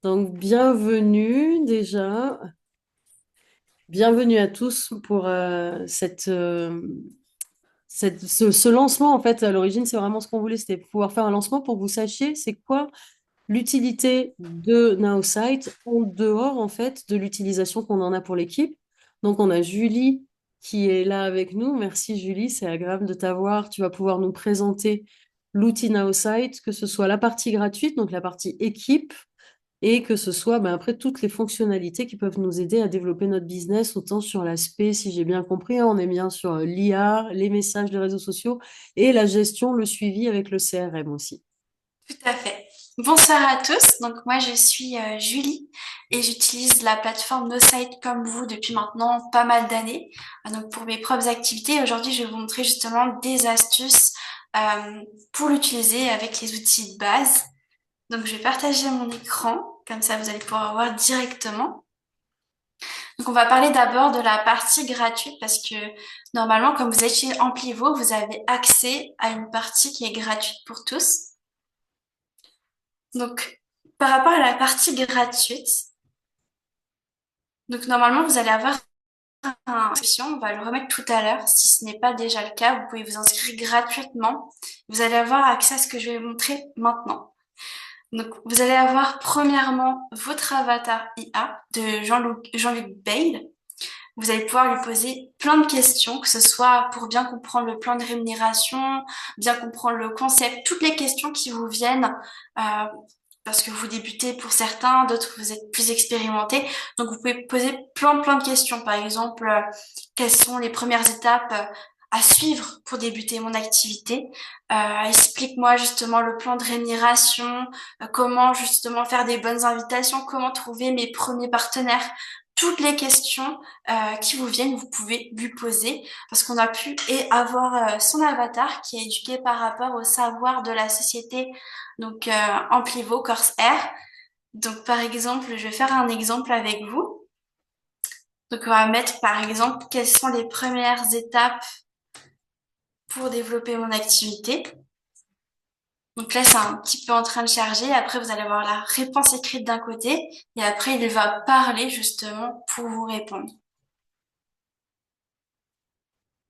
Donc, bienvenue déjà. Bienvenue à tous pour ce lancement. En fait, à l'origine, c'est vraiment ce qu'on voulait, c'était pouvoir faire un lancement pour que vous sachiez c'est quoi l'utilité de NowSite en dehors, en fait, de l'utilisation qu'on en a pour l'équipe. Donc, on a Julie qui est là avec nous. Merci Julie, c'est agréable de t'avoir. Tu vas pouvoir nous présenter l'outil NowSite, que ce soit la partie gratuite, donc la partie équipe, et que ce soit après toutes les fonctionnalités qui peuvent nous aider à développer notre business, autant sur l'aspect, si j'ai bien compris, hein, on est bien sur l'IA, les messages de réseaux sociaux et la gestion, le suivi avec le CRM aussi. Tout à fait. Bonsoir à tous. Donc moi je suis Julie et j'utilise la plateforme NoSite comme vous depuis maintenant pas mal d'années. Donc pour mes propres activités, aujourd'hui je vais vous montrer justement des astuces pour l'utiliser avec les outils de base. Donc je vais partager mon écran, comme ça vous allez pouvoir voir directement. Donc on va parler d'abord de la partie gratuite parce que normalement comme vous êtes chez Amplivo, vous avez accès à une partie qui est gratuite pour tous. Donc, par rapport à la partie gratuite, donc normalement, vous allez avoir un inscription, on va le remettre tout à l'heure. Si ce n'est pas déjà le cas, vous pouvez vous inscrire gratuitement. Vous allez avoir accès à ce que je vais vous montrer maintenant. Donc, vous allez avoir premièrement votre avatar IA de Jean-Luc Bayle. Vous allez pouvoir lui poser plein de questions, que ce soit pour bien comprendre le plan de rémunération, bien comprendre le concept, toutes les questions qui vous viennent, euh, parce que vous débutez pour certains, d'autres vous êtes plus expérimentés. Donc vous pouvez poser plein de questions. Par exemple, quelles sont les premières étapes à suivre pour débuter mon activité? Explique-moi justement le plan de rémunération, comment justement faire des bonnes invitations, comment trouver mes premiers partenaires. Toutes les questions qui vous viennent, vous pouvez lui poser parce qu'on a pu avoir son avatar qui est éduqué par rapport au savoir de la société, donc Amplivo Corse Air. Donc par exemple, je vais faire un exemple avec vous. Donc on va mettre par exemple quelles sont les premières étapes pour développer mon activité. Donc là, c'est un petit peu en train de charger. Après, vous allez avoir la réponse écrite d'un côté et après, il va parler justement pour vous répondre.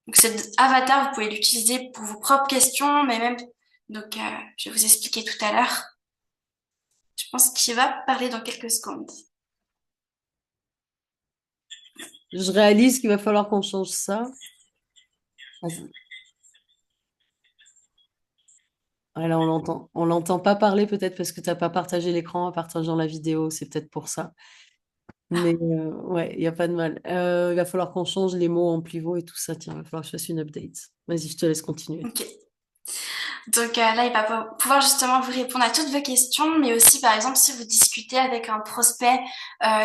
Donc cet avatar, vous pouvez l'utiliser pour vos propres questions, mais même, donc je vais vous expliquer tout à l'heure. Je pense qu'il va parler dans quelques secondes. Je réalise qu'il va falloir qu'on change ça. Ah, là, on l'entend pas parler peut-être parce que tu n'as pas partagé l'écran en partageant la vidéo, c'est peut-être pour ça. Mais ouais, il n'y a pas de mal. Il va falloir qu'on change les mots en pivot et tout ça. Tiens, il va falloir que je fasse une update. Vas-y, je te laisse continuer. Ok. Donc là, il va pouvoir justement vous répondre à toutes vos questions, mais aussi, par exemple, si vous discutez avec un prospect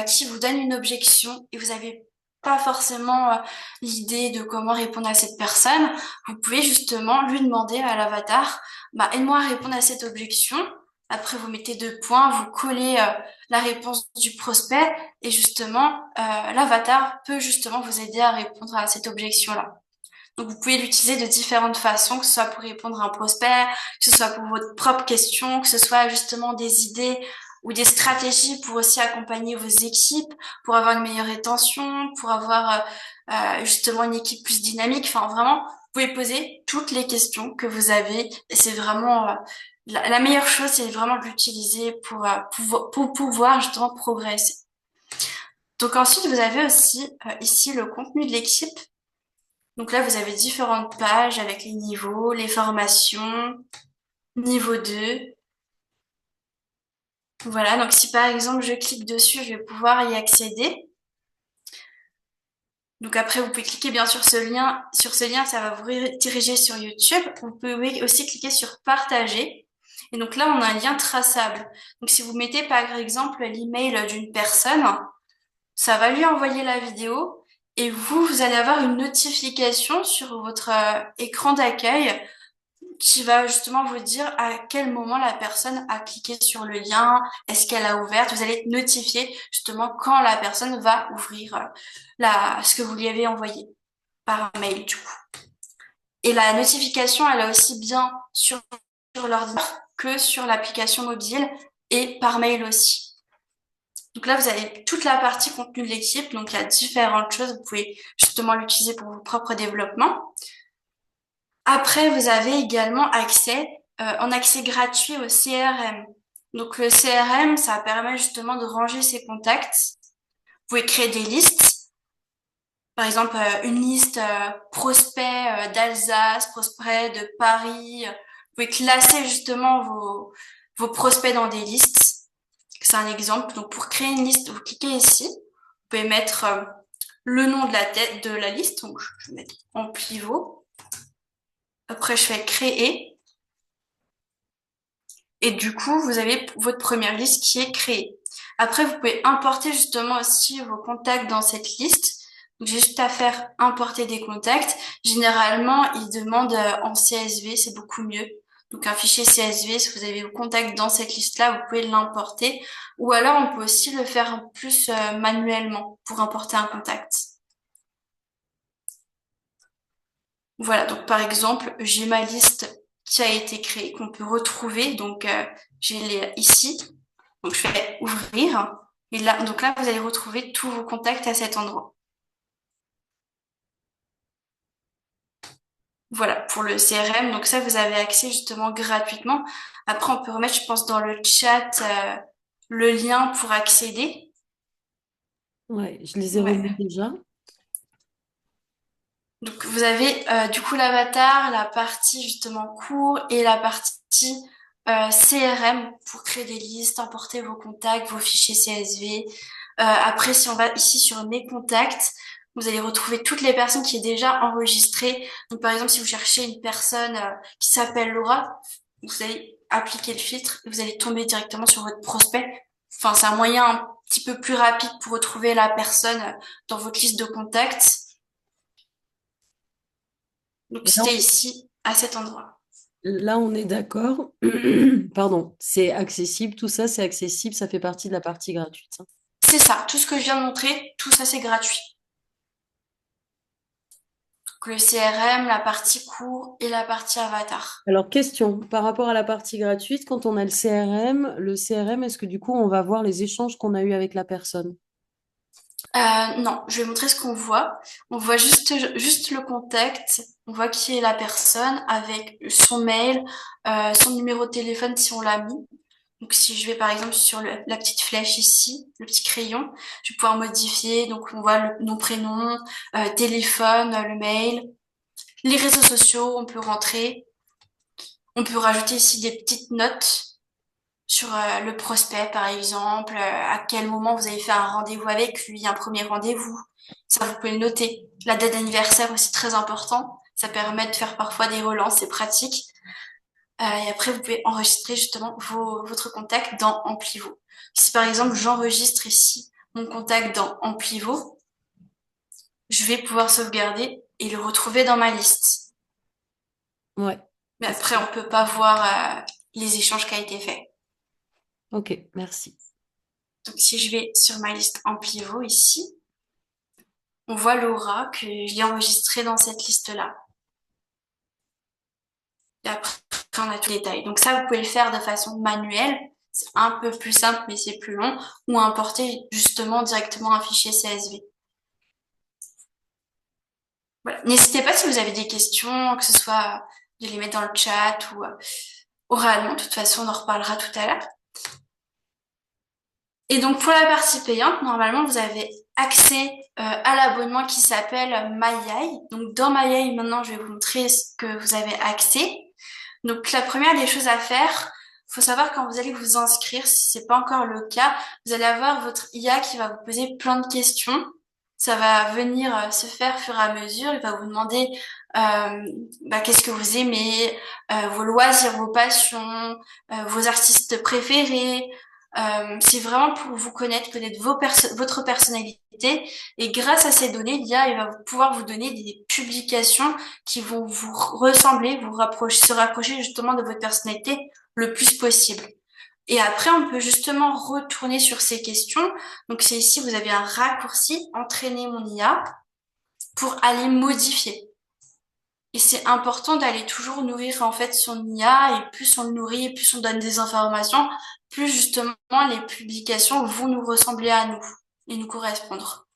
qui vous donne une objection et vous avez pas forcément l'idée de comment répondre à cette personne, vous pouvez justement lui demander à l'avatar, bah, aide-moi à répondre à cette objection. Après, vous mettez deux points, vous collez la réponse du prospect et justement, l'avatar peut justement vous aider à répondre à cette objection-là. Donc, vous pouvez l'utiliser de différentes façons, que ce soit pour répondre à un prospect, que ce soit pour votre propre question, que ce soit justement des idées ou des stratégies pour aussi accompagner vos équipes, pour avoir une meilleure rétention, pour avoir justement une équipe plus dynamique. Enfin, vraiment, vous pouvez poser toutes les questions que vous avez. Et c'est vraiment la meilleure chose, c'est vraiment de l'utiliser pour pouvoir justement progresser. Donc ensuite, vous avez aussi ici le contenu de l'équipe. Donc là, vous avez différentes pages avec les niveaux, les formations, niveau 2. Voilà, donc si par exemple je clique dessus, je vais pouvoir y accéder. Donc après, vous pouvez cliquer bien sûr sur ce lien, ça va vous rediriger sur YouTube. Vous pouvez aussi cliquer sur partager. Et donc là, on a un lien traçable. Donc si vous mettez par exemple l'email d'une personne, ça va lui envoyer la vidéo et vous allez avoir une notification sur votre écran d'accueil qui va justement vous dire à quel moment la personne a cliqué sur le lien, est-ce qu'elle a ouvert. Vous allez être notifié justement quand la personne va ouvrir ce que vous lui avez envoyé par mail du coup. Et la notification, elle est aussi bien sur l'ordinateur que sur l'application mobile et par mail aussi. Donc là, vous avez toute la partie contenu de l'équipe. Donc il y a différentes choses. Vous pouvez justement l'utiliser pour vos propres développements. Après, vous avez également accès, en accès gratuit au CRM. Donc le CRM, ça permet justement de ranger ses contacts. Vous pouvez créer des listes. Par exemple, une liste prospects d'Alsace, prospects de Paris. Vous pouvez classer justement vos prospects dans des listes. C'est un exemple. Donc pour créer une liste, vous cliquez ici. Vous pouvez mettre le nom de la tête de la liste. Donc je vais mettre en pivot. Après, je fais créer. Et du coup, vous avez votre première liste qui est créée. Après, vous pouvez importer justement aussi vos contacts dans cette liste. Donc, j'ai juste à faire importer des contacts. Généralement, ils demandent en CSV, c'est beaucoup mieux. Donc, un fichier CSV, si vous avez vos contacts dans cette liste-là, vous pouvez l'importer. Ou alors, on peut aussi le faire plus manuellement pour importer un contact. Voilà, donc par exemple, j'ai ma liste qui a été créée, qu'on peut retrouver. Donc, j'ai les ici. Donc, je fais ouvrir. Et là, donc là, vous allez retrouver tous vos contacts à cet endroit. Voilà, pour le CRM. Donc ça, vous avez accès justement gratuitement. Après, on peut remettre, je pense, dans le chat, le lien pour accéder. Ouais, je les ai remis Ouais. déjà. Donc vous avez du coup l'avatar, la partie justement cours et la partie CRM pour créer des listes, importer vos contacts, vos fichiers CSV. Après, si on va ici sur mes contacts, vous allez retrouver toutes les personnes qui est déjà enregistrées. Donc par exemple, si vous cherchez une personne qui s'appelle Laura, vous allez appliquer le filtre et vous allez tomber directement sur votre prospect. Enfin, c'est un moyen un petit peu plus rapide pour retrouver la personne dans votre liste de contacts. Donc Et là, c'était ici, à cet endroit. là, on est d'accord. Pardon, c'est accessible. Tout ça, c'est accessible. Ça fait partie de la partie gratuite, hein. C'est ça, tout ce que je viens de montrer, tout ça c'est gratuit. Donc le CRM, la partie cours et la partie avatar. Alors, question, par rapport à la partie gratuite, quand on a le CRM, est-ce que du coup, on va voir les échanges qu'on a eus avec la personne? Non, je vais montrer ce qu'on voit. On voit juste le contact. On voit qui est la personne avec son mail, son numéro de téléphone si on l'a mis. Donc si je vais par exemple sur la petite flèche ici, le petit crayon, je vais pouvoir modifier. Donc on voit le nom, prénom, téléphone, le mail. Les réseaux sociaux, on peut rentrer. On peut rajouter ici des petites notes sur le prospect, par exemple, à quel moment vous avez fait un rendez-vous avec lui, un premier rendez-vous. Ça, vous pouvez le noter. La date d'anniversaire aussi très important. Ça permet de faire parfois des relances, c'est pratique. Et après, vous pouvez enregistrer justement votre contact dans Amplivo. Si par exemple, j'enregistre ici mon contact dans Amplivo, je vais pouvoir sauvegarder et le retrouver dans ma liste. Ouais. Mais après, on peut pas voir les échanges qui ont été faits. Ok, merci. Donc, si je vais sur ma liste Amplivo ici, on voit Laura que j'ai enregistrée dans cette liste-là. Et après, on a tous les détails. Donc ça, vous pouvez le faire de façon manuelle. C'est un peu plus simple, mais c'est plus long. Ou importer justement directement un fichier CSV. Voilà. N'hésitez pas si vous avez des questions, que ce soit de les mettre dans le chat ou oralement. De toute façon, on en reparlera tout à l'heure. Et donc pour la partie payante, normalement vous avez accès à l'abonnement qui s'appelle MyAI. Donc dans MyAI, maintenant je vais vous montrer ce que vous avez accès. Donc la première des choses à faire, faut savoir quand vous allez vous inscrire, si c'est pas encore le cas, vous allez avoir votre IA qui va vous poser plein de questions. Ça va venir se faire au fur et à mesure. Il va vous demander qu'est-ce que vous aimez, vos loisirs, vos passions, vos artistes préférés. C'est vraiment pour vous connaître votre personnalité. Et grâce à ces données, l'IA il va pouvoir vous donner des publications qui vont vous ressembler, se rapprocher justement de votre personnalité le plus possible. Et après, on peut justement retourner sur ces questions. Donc, c'est ici, vous avez un raccourci, entraîner mon IA, pour aller modifier. Et c'est important d'aller toujours nourrir en fait son IA et plus on le nourrit, et plus on donne des informations, plus justement les publications vont nous ressembler à nous et nous correspondre.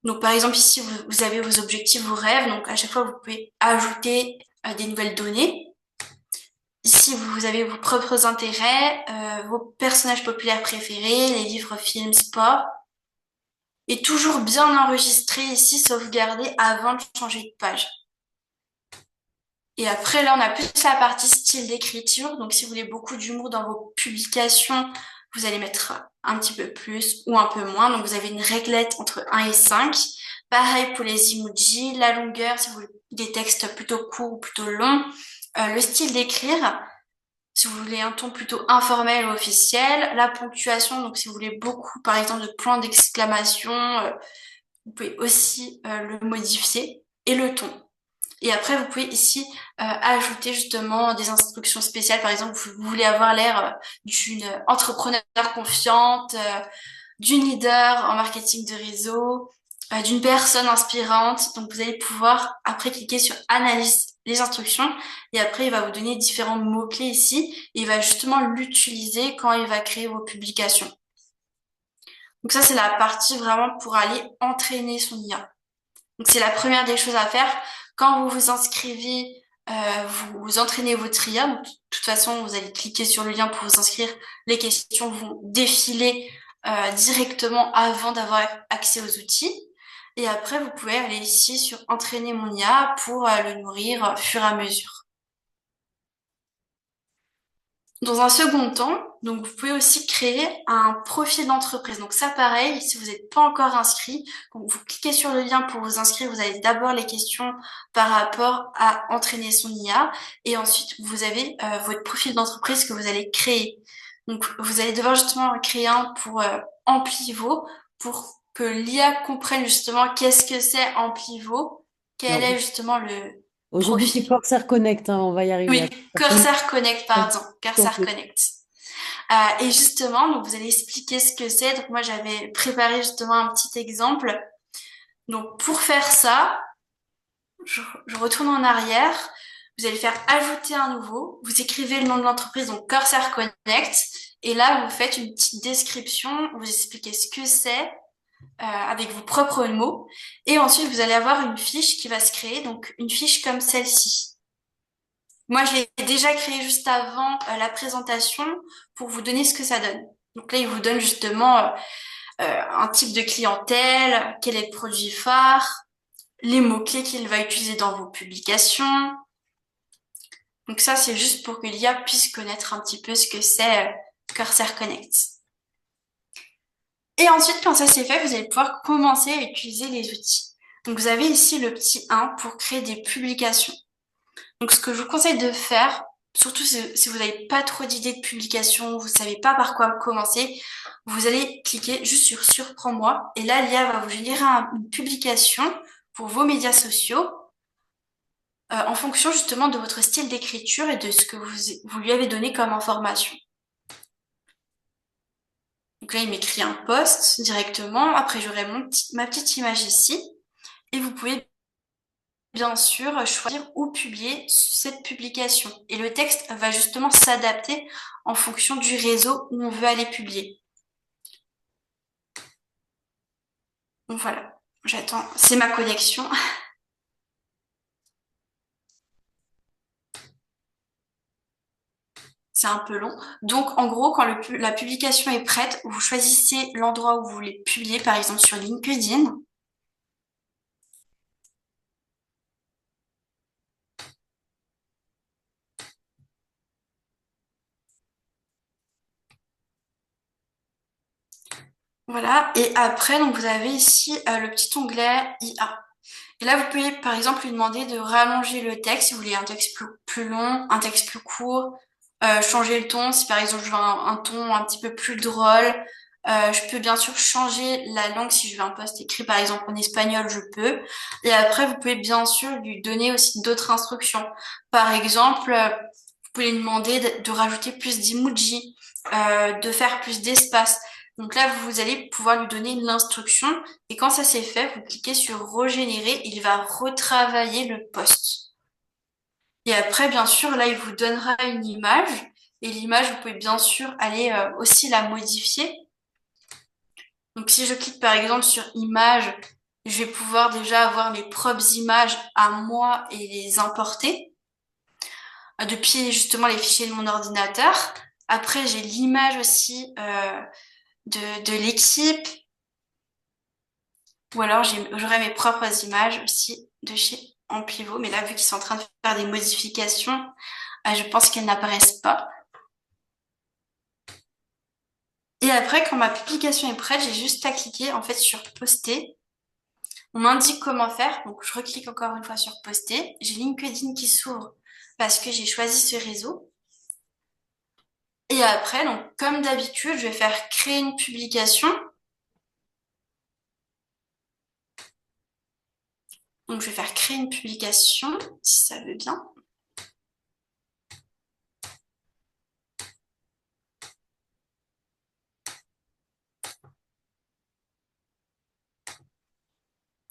Donc par exemple ici vous avez vos objectifs, vos rêves, donc à chaque fois vous pouvez ajouter des nouvelles données. Ici vous avez vos propres intérêts, vos personnages populaires préférés, les livres, films, sports, et toujours bien enregistré ici, sauvegardé avant de changer de page. Et après, là, on a plus la partie style d'écriture. Donc, si vous voulez beaucoup d'humour dans vos publications, vous allez mettre un petit peu plus ou un peu moins. Donc, vous avez une réglette entre 1 et 5. Pareil pour les emojis, la longueur, si vous voulez des textes plutôt courts ou plutôt longs. Le style d'écrire, si vous voulez un ton plutôt informel ou officiel. La ponctuation, donc si vous voulez beaucoup, par exemple, de points d'exclamation, vous pouvez aussi le modifier. Et le ton. Et après, vous pouvez ici ajouter justement des instructions spéciales. Par exemple, vous voulez avoir l'air d'une entrepreneur confiante, d'une leader en marketing de réseau, d'une personne inspirante. Donc, vous allez pouvoir après cliquer sur analyse les instructions et après, il va vous donner différents mots-clés ici et il va justement l'utiliser quand il va créer vos publications. Donc ça, c'est la partie vraiment pour aller entraîner son IA. Donc c'est la première des choses à faire. Quand vous vous inscrivez, vous entraînez votre IA. Donc, de toute façon, vous allez cliquer sur le lien pour vous inscrire. Les questions vont défiler directement avant d'avoir accès aux outils. Et après, vous pouvez aller ici sur entraîner mon IA pour le nourrir au fur et à mesure. Dans un second temps, donc vous pouvez aussi créer un profil d'entreprise. Donc ça, pareil, si vous n'êtes pas encore inscrit, donc vous cliquez sur le lien pour vous inscrire. Vous avez d'abord les questions par rapport à entraîner son IA, et ensuite vous avez votre profil d'entreprise que vous allez créer. Donc vous allez devoir justement créer un pour Amplivo, pour que l'IA comprenne justement qu'est-ce que c'est Amplivo, quel Alors, est justement le aujourd'hui, c'est profil. Corsair Connect, hein, on va y arriver. Oui, Corsair Connect, pardon, Corsair Complet. Connect. Et justement, donc vous allez expliquer ce que c'est. Donc moi, j'avais préparé justement un petit exemple. Donc pour faire ça, je retourne en arrière. Vous allez faire ajouter un nouveau. Vous écrivez le nom de l'entreprise, donc Corsair Connect. Et là, vous faites une petite description. Vous expliquez ce que c'est avec vos propres mots. Et ensuite, vous allez avoir une fiche qui va se créer. Donc une fiche comme celle-ci. Moi, je l'ai déjà créé juste avant la présentation pour vous donner ce que ça donne. Donc là, il vous donne justement un type de clientèle, quel est le produit phare, les mots-clés qu'il va utiliser dans vos publications. Donc ça, c'est juste pour que l'IA puisse connaître un petit peu ce que c'est Corsair Connect. Et ensuite, quand ça c'est fait, vous allez pouvoir commencer à utiliser les outils. Donc vous avez ici le petit 1 pour créer des publications. Donc, ce que je vous conseille de faire, surtout si vous n'avez pas trop d'idées de publication, vous ne savez pas par quoi commencer, vous allez cliquer juste sur Surprends-moi. Et là, l'IA va vous générer une publication pour vos médias sociaux en fonction justement de votre style d'écriture et de ce que vous lui avez donné comme information. Donc là, il m'écrit un post directement. Après, j'aurai ma petite image ici. Et vous pouvez bien sûr choisir où publier cette publication. Et le texte va justement s'adapter en fonction du réseau où on veut aller publier. Donc voilà, j'attends, c'est ma connexion. C'est un peu long. Donc en gros, quand la publication est prête, vous choisissez l'endroit où vous voulez publier, par exemple sur LinkedIn. Voilà, et après, donc vous avez ici le petit onglet IA. Et là, vous pouvez par exemple lui demander de rallonger le texte si vous voulez un texte plus long, un texte plus court, changer le ton si par exemple je veux un ton un petit peu plus drôle. Je peux bien sûr changer la langue si je veux un post écrit par exemple en espagnol, je peux. Et après, vous pouvez bien sûr lui donner aussi d'autres instructions. Par exemple, vous pouvez lui demander de rajouter plus d'emojis, de faire plus d'espace. Donc là, vous allez pouvoir lui donner l'instruction et quand ça c'est fait, vous cliquez sur Régénérer, il va retravailler le post. Et après, bien sûr, là, il vous donnera une image. Et l'image, vous pouvez bien sûr aller aussi la modifier. Donc, si je clique par exemple sur image, je vais pouvoir déjà avoir mes propres images à moi et les importer depuis justement les fichiers de mon ordinateur. Après, j'ai l'image aussi de l'équipe, ou alors j'aurai mes propres images aussi de chez Amplivo. Mais là, vu qu'ils sont en train de faire des modifications, je pense qu'elles n'apparaissent pas. Et après, quand ma publication est prête, j'ai juste à cliquer en fait sur poster. On m'indique comment faire, donc je reclique encore une fois sur poster. J'ai LinkedIn qui s'ouvre parce que j'ai choisi ce réseau. Et après, donc comme d'habitude, je vais faire créer une publication. Donc je vais faire créer une publication, si ça veut bien.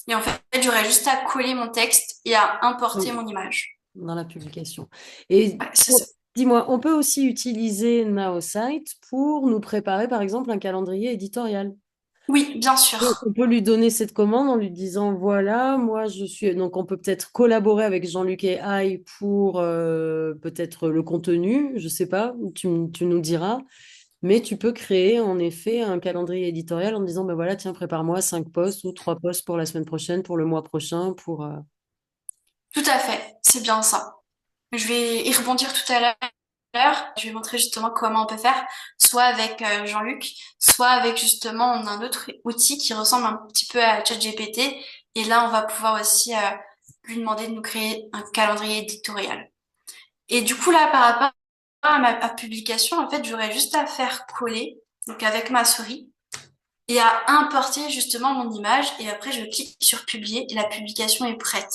Et en fait, j'aurai juste à coller mon texte et à importer Oui, mon image. dans la publication. Et Ouais, c'est ça. dis-moi, on peut aussi utiliser NaoSite pour nous préparer, par exemple, un calendrier éditorial. Oui, bien sûr. On peut lui donner cette commande en lui disant, voilà, moi je suis... Donc on peut peut-être collaborer avec Jean-Luc et Aïe pour peut-être le contenu, je sais pas, tu nous diras. Mais tu peux créer en effet un calendrier éditorial en disant, ben voilà, tiens, prépare-moi 5 posts ou 3 posts pour la semaine prochaine, pour le mois prochain, pour... Tout à fait, c'est bien ça. Je vais y rebondir tout à l'heure. Je vais montrer justement comment on peut faire, soit avec Jean-Luc, soit avec justement on a un autre outil qui ressemble un petit peu à ChatGPT. Et là, on va pouvoir aussi lui demander de nous créer un calendrier éditorial. Et du coup, là, par rapport à ma publication, en fait, j'aurais juste à faire coller, donc avec ma souris, et à importer justement mon image. Et après, je clique sur publier et la publication est prête.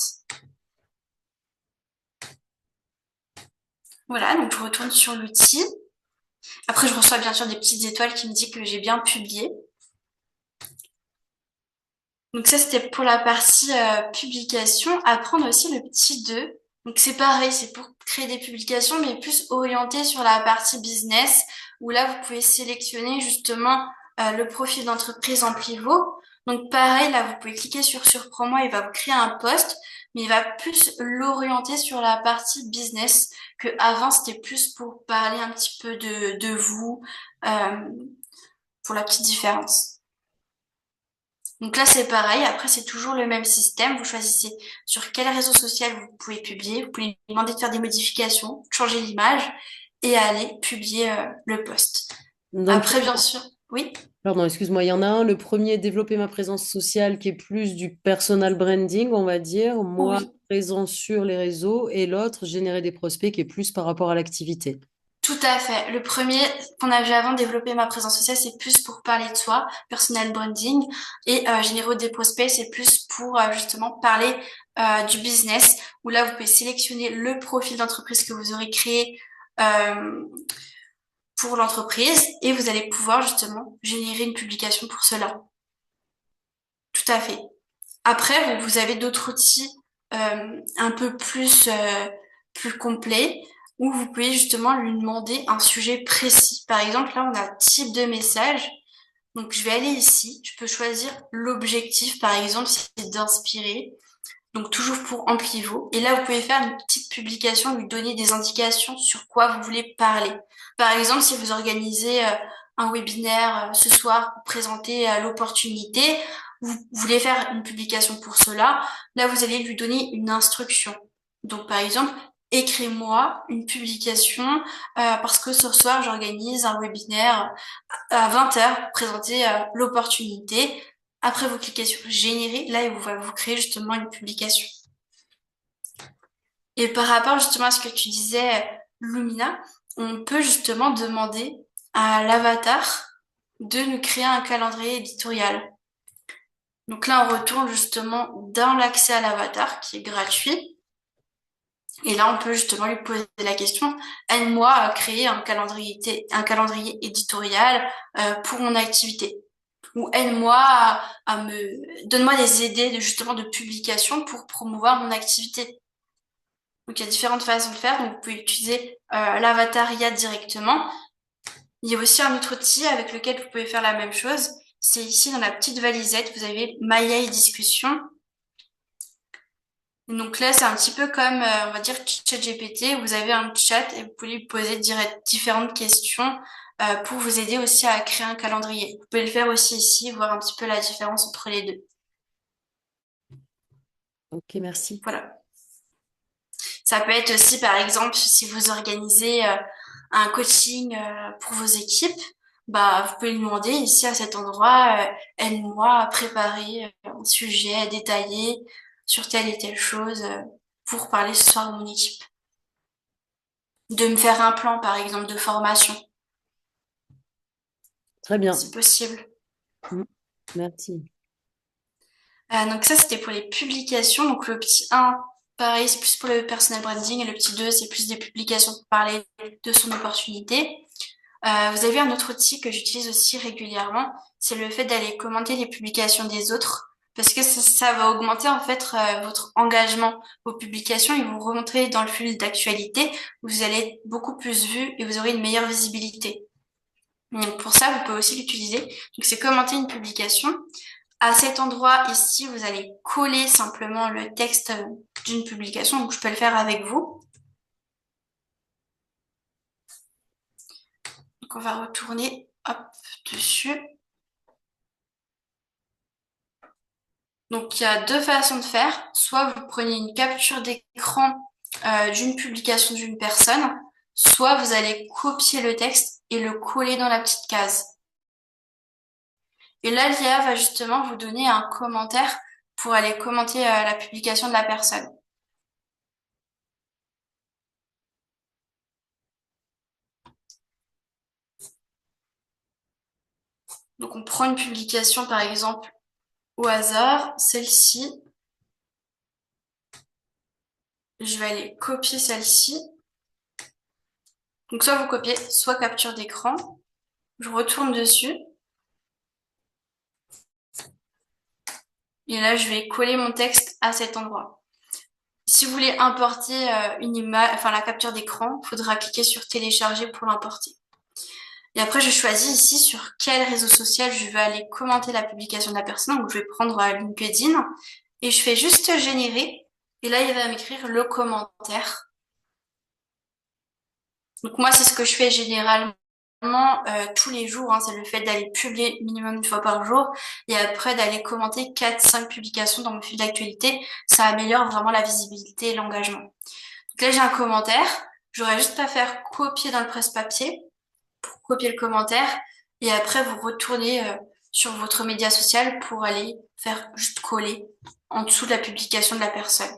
Voilà, donc je retourne sur l'outil. Après, je reçois bien sûr des petites étoiles qui me disent que j'ai bien publié. Donc ça, c'était pour la partie publication. Après, on a aussi le petit 2. Donc c'est pareil, c'est pour créer des publications, mais plus orienté sur la partie business, où là, vous pouvez sélectionner justement le profil d'entreprise en pivot. Donc pareil, là, vous pouvez cliquer sur Surprends-moi, il va vous créer un post, mais il va plus l'orienter sur la partie business, que avant, c'était plus pour parler un petit peu de vous, euh, pour la petite différence. Donc là, c'est pareil. Après, c'est toujours le même système. Vous choisissez sur quel réseau social vous pouvez publier. Vous pouvez lui demander de faire des modifications, changer l'image et aller publier le post. Donc, Après, bien sûr, oui, pardon, excuse-moi, il y en a un, le premier, développer ma présence sociale, qui est plus du personal branding, on va dire, moi, oui, présence sur les réseaux, et l'autre, générer des prospects, qui est plus par rapport à l'activité. tout à fait. Le premier qu'on a vu avant, développer ma présence sociale, c'est plus pour parler de soi, personal branding, et générer des prospects, c'est plus pour justement parler du business, où là, vous pouvez sélectionner le profil d'entreprise que vous aurez créé. Euh, pour l'entreprise et vous allez pouvoir justement générer une publication pour cela. Tout à fait. Après, vous avez d'autres outils un peu plus complets où vous pouvez justement lui demander un sujet précis. Par exemple, là, on a type de message. Donc, je vais aller ici. Je peux choisir l'objectif. Par exemple, c'est d'inspirer. Donc, toujours pour Amplivo. Et là, vous pouvez faire une petite publication, lui donner des indications sur quoi vous voulez parler. Par exemple, si vous organisez un webinaire ce soir pour présenter l'opportunité, vous voulez faire une publication pour cela, là, vous allez lui donner une instruction. Donc, par exemple, écris-moi une publication parce que ce soir, j'organise un webinaire à 20 heures pour présenter l'opportunité. Après, vous cliquez sur générer. Là, il va vous créer justement une publication. Et par rapport justement à ce que tu disais, Lumina, on peut justement demander à l'avatar de nous créer un calendrier éditorial. Donc là, on retourne justement dans l'accès à l'avatar qui est gratuit. Et là, on peut justement lui poser la question, aide-moi à créer un calendrier éditorial pour mon activité. Ou aide-moi donne-moi des idées de justement de publication pour promouvoir mon activité. Donc il y a différentes façons de faire. Donc vous pouvez utiliser l'avatar IA directement. Il y a aussi un autre outil avec lequel vous pouvez faire la même chose. C'est ici dans la petite valisette, vous avez Maya et discussion. Donc là, c'est un petit peu comme, on va dire, ChatGPT. Vous avez un chat et vous pouvez lui poser différentes questions pour vous aider aussi à créer un calendrier. Vous pouvez le faire aussi ici, voir un petit peu la différence entre les deux. Ok, merci. Voilà. Ça peut être aussi, par exemple, si vous organisez un coaching pour vos équipes, bah, vous pouvez lui demander ici à cet endroit, aide-moi à préparer un sujet détaillé sur telle et telle chose pour parler ce soir à mon équipe. De me faire un plan, par exemple, de formation. Très bien. C'est possible. Mm. Merci. Donc ça, c'était pour les publications. Donc le petit 1, pareil, c'est plus pour le personal branding. Et le petit 2, c'est plus des publications pour parler de son opportunité. Vous avez un autre outil que j'utilise aussi régulièrement, c'est le fait d'aller commenter les publications des autres. Parce que ça va augmenter en fait votre engagement. Vos publications, ils vont remontrer dans le fil d'actualité. Vous allez être beaucoup plus vu et vous aurez une meilleure visibilité. Donc pour ça, vous pouvez aussi l'utiliser. Donc c'est commenter une publication. À cet endroit ici, vous allez coller simplement le texte d'une publication. Donc je peux le faire avec vous. Donc on va retourner hop dessus. Donc il y a deux façons de faire. Soit vous prenez une capture d'écran d'une publication d'une personne, soit vous allez copier le texte et le coller dans la petite case. Et là, l'IA va justement vous donner un commentaire pour aller commenter la publication de la personne. Donc on prend une publication par exemple au hasard, celle-ci. Je vais aller copier celle-ci. Donc soit vous copiez, soit capture d'écran. Je retourne dessus. Et là, je vais coller mon texte à cet endroit. Si vous voulez importer une image, enfin la capture d'écran, il faudra cliquer sur télécharger pour l'importer. Et après, je choisis ici sur quel réseau social je vais aller commenter la publication de la personne. Donc, je vais prendre LinkedIn et je fais juste générer. Et là, il va m'écrire le commentaire. Donc, moi, c'est ce que je fais généralement tous les jours. Hein. C'est le fait d'aller publier minimum une fois par jour et après d'aller commenter 4-5 publications dans mon fil d'actualité. Ça améliore vraiment la visibilité et l'engagement. Donc là, j'ai un commentaire. J'aurais juste à faire copier dans le presse-papier pour copier le commentaire et après vous retournez sur votre média social pour aller faire juste coller en dessous de la publication de la personne.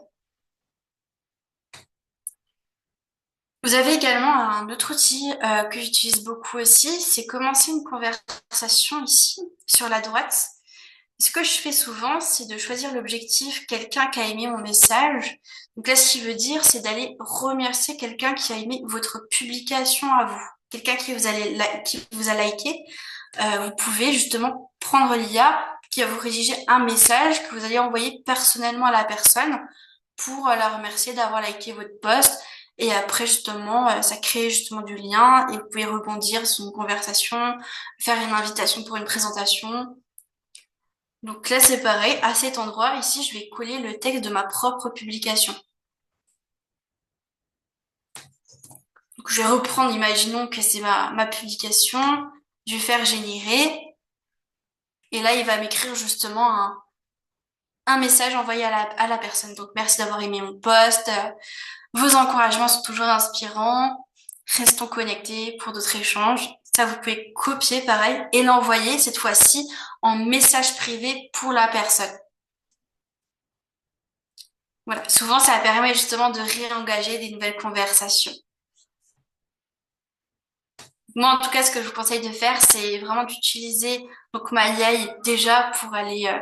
Vous avez également un autre outil que j'utilise beaucoup aussi, c'est commencer une conversation ici sur la droite. Ce que je fais souvent, c'est de choisir l'objectif, quelqu'un qui a aimé mon message. Donc là, ce qui veut dire, c'est d'aller remercier quelqu'un qui a aimé votre publication à vous. Quelqu'un qui vous a liké. Vous pouvez justement prendre l'IA qui va vous rédiger un message que vous allez envoyer personnellement à la personne pour la remercier d'avoir liké votre post. Et après, justement, ça crée justement du lien et vous pouvez rebondir sur une conversation, faire une invitation pour une présentation. Donc là, c'est pareil. À cet endroit, ici, je vais coller le texte de ma propre publication. Donc, je vais reprendre, imaginons que c'est ma publication. Je vais faire générer. Et là, il va m'écrire justement un message envoyé à la personne. Donc, merci d'avoir aimé mon post. Vos encouragements sont toujours inspirants. Restons connectés pour d'autres échanges. Ça, vous pouvez copier pareil et l'envoyer cette fois-ci en message privé pour la personne. Voilà. Souvent, ça permet justement de réengager des nouvelles conversations. Moi, en tout cas, ce que je vous conseille de faire, c'est vraiment d'utiliser donc ma AI déjà pour aller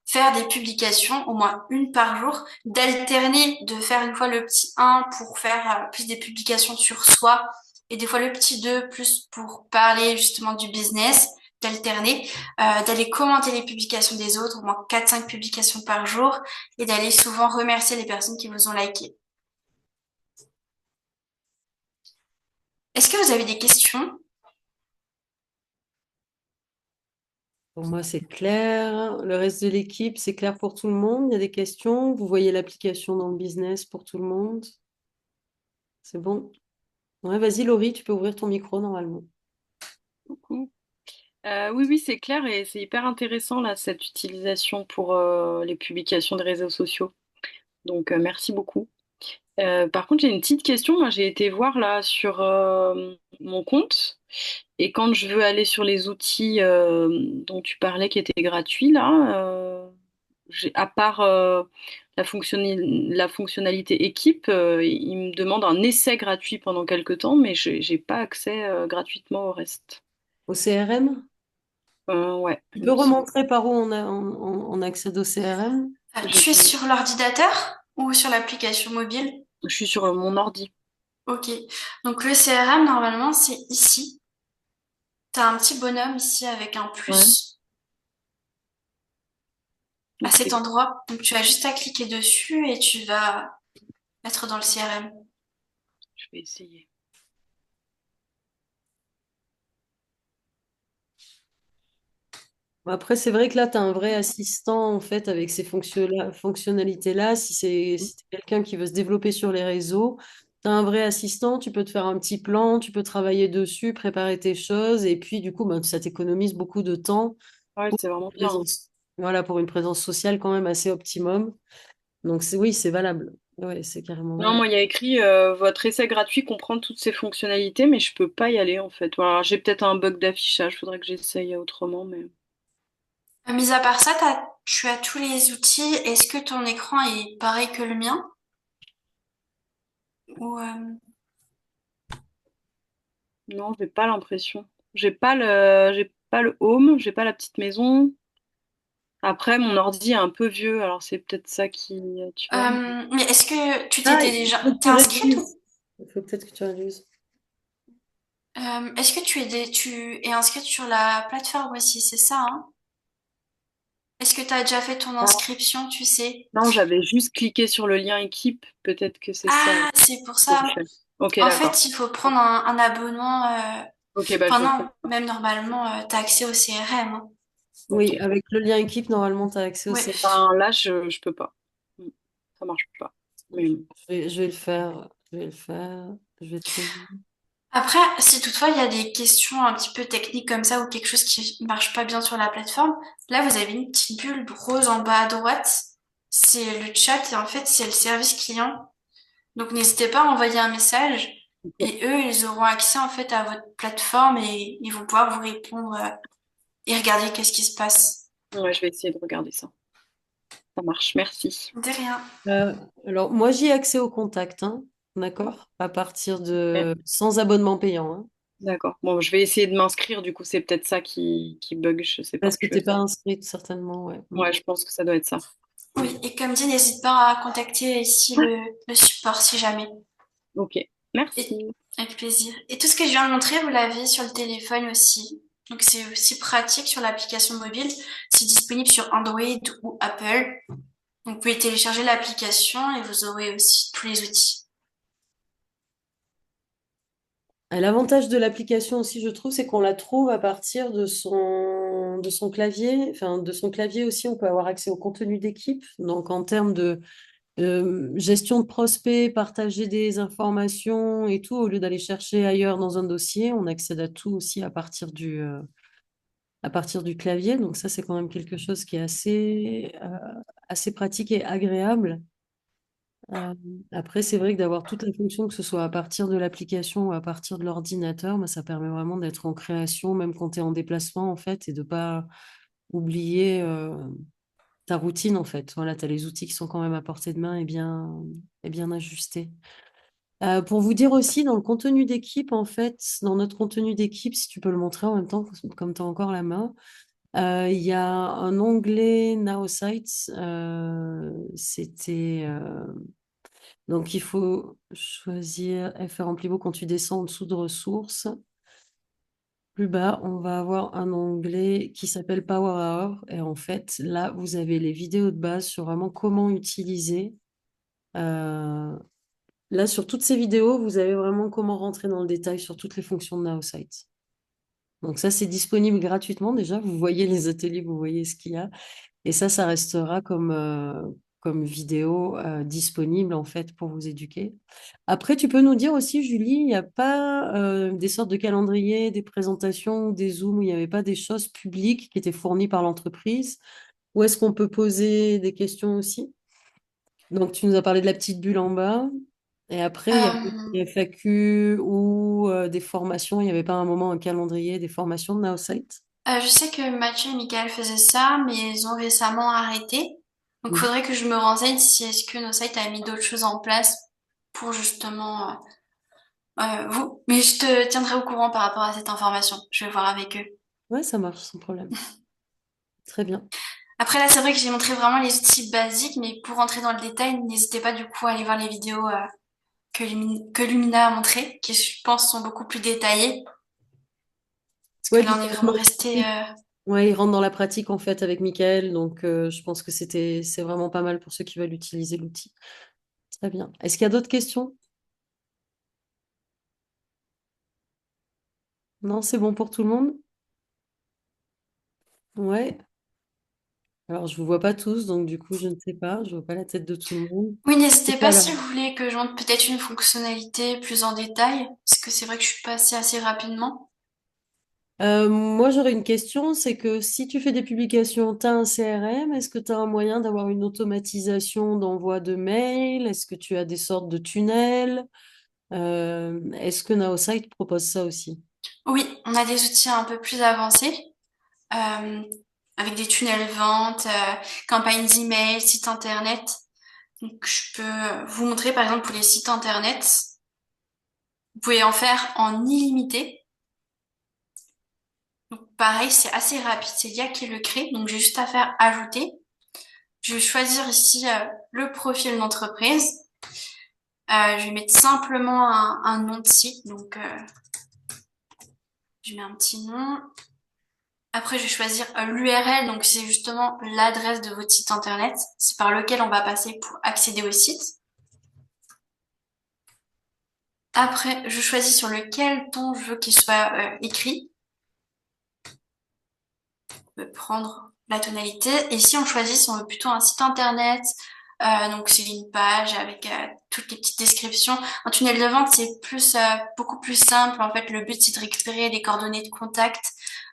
faire des publications, au moins une par jour, d'alterner, de faire une fois le petit 1 pour faire plus des publications sur soi et des fois le petit 2 plus pour parler justement du business, d'alterner, d'aller commenter les publications des autres, au moins 4-5 publications par jour et d'aller souvent remercier les personnes qui vous ont liké. Est-ce que vous avez des questions? Pour moi, c'est clair. Le reste de l'équipe, c'est clair pour tout le monde. Il y a des questions. Vous voyez l'application dans le business pour tout le monde. C'est bon? Ouais, vas-y, Laurie, tu peux ouvrir ton micro normalement. Coucou. Oui, oui, c'est clair et c'est hyper intéressant là, cette utilisation pour les publications de réseaux sociaux. Donc, merci beaucoup. Par contre, j'ai une petite question. Moi, j'ai été voir là sur mon compte et quand je veux aller sur les outils dont tu parlais qui étaient gratuits là, à part la fonctionnalité équipe, il me demande un essai gratuit pendant quelques temps, mais j'ai pas accès gratuitement au reste. Au CRM? Ouais, Tu il peux me semble. remontrer par où on accède au CRM? J'ai Tu es du- sur l'ordinateur ou sur l'application mobile? Je suis sur mon ordi. Ok. Donc le CRM, normalement, c'est ici. Tu as un petit bonhomme ici avec un Ouais, plus à ok, cet endroit. Donc tu as juste à cliquer dessus et tu vas être dans le CRM. je vais essayer. Après, c'est vrai que là, tu as un vrai assistant en fait avec ces fonctionnalités-là. Si t'es quelqu'un qui veut se développer sur les réseaux, tu as un vrai assistant, tu peux te faire un petit plan, tu peux travailler dessus, préparer tes choses, et puis du coup, ben, ça t'économise beaucoup de temps Ouais, pour c'est vraiment une bien, hein. présence, voilà, pour une présence sociale quand même assez optimum. Donc oui, c'est valable. Ouais, c'est carrément Non, valable. moi, il y a écrit votre essai gratuit comprend toutes ces fonctionnalités, mais je peux pas y aller en fait. Voilà, j'ai peut-être un bug d'affichage, faudrait que j'essaye autrement, mais Mis à part ça, tu as tous les outils. Est-ce que ton écran est pareil que le mien? Ou, non, j'ai pas l'impression. J'ai pas le home, j'ai pas la petite maison. Après, mon ordi est un peu vieux, alors c'est peut-être ça qui, tu vois. mais est-ce que tu Ah, t'étais il déjà... faut que T'es tu inscrite réduises. ou... Il faut peut-être que tu réduises. Est-ce que tu es inscrite sur la plateforme aussi, c'est ça, hein? Est-ce que tu as déjà fait ton Ah, inscription, tu sais? non, j'avais juste cliqué sur le lien équipe, peut-être que c'est ça Ah, c'est pour que j'ai ça. fait. Ok, En d'accord. fait, il faut prendre un abonnement. Ok, bah Enfin je vais le faire. non, même normalement, tu as accès au CRM, hein. Oui, Ok. avec le lien équipe, normalement, tu as accès au Ouais. CRM. Ben, là, je peux pas. Ça marche pas. Mais bon. Je vais le faire. Je vais le faire. Je vais trouver. Après, si toutefois il y a des questions un petit peu techniques comme ça ou quelque chose qui marche pas bien sur la plateforme, là vous avez une petite bulle rose en bas à droite. C'est le chat et en fait c'est le service client. Donc n'hésitez pas à envoyer un message Ok. et eux ils auront accès en fait à votre plateforme et ils vont pouvoir vous répondre et regarder qu'est-ce qui se passe. Ouais, je vais essayer de regarder ça. Ça marche, merci. De rien. Euh, alors, moi, j'y ai accès au contact, hein, d'accord? À partir Ok. de... Sans abonnement payant, hein, D'accord. Bon, je vais essayer de m'inscrire. Du coup, c'est peut-être ça qui bug. Je sais pas. parce que tu n'es pas inscrite, certainement, ouais. Mm. Ouais, je pense que ça doit être ça. Oui, et comme dit, n'hésite pas à contacter ici le support si jamais. Ok. Et, Merci. avec plaisir. Et tout ce que je viens de montrer, vous l'avez sur le téléphone aussi. Donc c'est aussi pratique sur l'application mobile. C'est disponible sur Android ou Apple. Donc vous pouvez télécharger l'application et vous aurez aussi tous les outils. Et l'avantage de l'application aussi, je trouve, c'est qu'on la trouve à partir de son clavier. Enfin, de son clavier aussi, on peut avoir accès au contenu d'équipe. Donc, en termes de gestion de prospects, partager des informations et tout, au lieu d'aller chercher ailleurs dans un dossier, on accède à tout aussi à partir du clavier. Donc ça, c'est quand même quelque chose qui est assez pratique et agréable. Euh, Après, c'est vrai que d'avoir toutes les fonctions, que ce soit à partir de l'application ou à partir de l'ordinateur, bah, ça permet vraiment d'être en création, même quand tu es en déplacement, en fait, et de pas oublier ta routine, en fait. Voilà, tu as les outils qui sont quand même à portée de main et bien ajustés. Pour vous dire aussi, dans le contenu d'équipe, en fait, dans notre contenu d'équipe, si tu peux le montrer en même temps, comme tu as encore la main, il y a un onglet Now Sites. Donc, il faut choisir FR Amplibo quand tu descends en dessous de ressources. Plus bas, on va avoir un onglet qui s'appelle Power Hour. Et en fait, là, vous avez les vidéos de base sur vraiment comment utiliser euh, Là, sur toutes ces vidéos, vous avez vraiment comment rentrer dans le détail sur toutes les fonctions de Naosite. Donc ça, c'est disponible gratuitement déjà. Vous voyez les ateliers, vous voyez ce qu'il y a. Et ça restera comme vidéo disponible en fait pour vous éduquer. Après, tu peux nous dire aussi, Julie, il n'y a pas des sortes de calendriers, des présentations, des Zooms où il n'y avait pas des choses publiques qui étaient fournies par l'entreprise? Où est-ce qu'on peut poser des questions aussi? Donc, tu nous as parlé de la petite bulle en bas. Et après, il y avait Euh, des FAQ ou des formations. Il n'y avait pas un moment, un calendrier, des formations de Naosite? je sais que Mathieu et Michael faisaient ça, mais ils ont récemment arrêté. Donc, Mhm. faudrait que je me renseigne si est-ce que nos sites a mis d'autres choses en place pour justement vous. Mais je te tiendrai au courant par rapport à cette information. Je vais voir avec eux. Ouais, ça marche sans problème. Très bien. Après, là, c'est vrai que j'ai montré vraiment les outils basiques, mais pour rentrer dans le détail, n'hésitez pas du coup à aller voir les vidéos que Lumina a montrées, qui je pense sont beaucoup plus détaillées. Parce Ouais, que puis là, on est ça vraiment rentre dans la resté. pratique. Ouais, il rentre dans la pratique en fait avec Michael, donc je pense que c'est vraiment pas mal pour ceux qui veulent utiliser l'outil. Très bien. Est-ce qu'il y a d'autres questions? Non, c'est bon pour tout le monde? Ouais. Alors je vous vois pas tous, donc du coup je ne sais pas, je vois pas la tête de tout le monde. Oui, n'hésitez C'est pas pas si grave. vous voulez que je montre peut-être une fonctionnalité plus en détail, parce que c'est vrai que je suis passée assez rapidement. Moi j'aurais une question, c'est que si tu fais des publications, tu as un CRM, est-ce que tu as un moyen d'avoir une automatisation d'envoi de mails? Est-ce que tu as des sortes de tunnels? Est-ce que Naosite propose ça aussi? Oui, on a des outils un peu plus avancés, euh, avec des tunnels vente, campagnes d'email, sites internet. Donc, je peux vous montrer, par exemple, pour les sites internet, vous pouvez en faire en illimité. Donc, pareil, c'est assez rapide, c'est l'IA qui le crée. Donc, j'ai juste à faire ajouter. Je vais choisir ici le profil d'entreprise. Je vais mettre simplement un nom de site. Donc, je mets un petit nom. Après, je vais choisir l'URL. Donc, c'est justement l'adresse de votre site internet. C'est par lequel on va passer pour accéder au site. Après, je choisis sur lequel ton je veux qu'il soit écrit. On peut prendre la tonalité. Et si on choisit, si on veut plutôt un site internet, donc c'est une page avec toutes les petites descriptions. Un tunnel de vente, c'est plus beaucoup plus simple. En fait, le but c'est de récupérer les coordonnées de contact.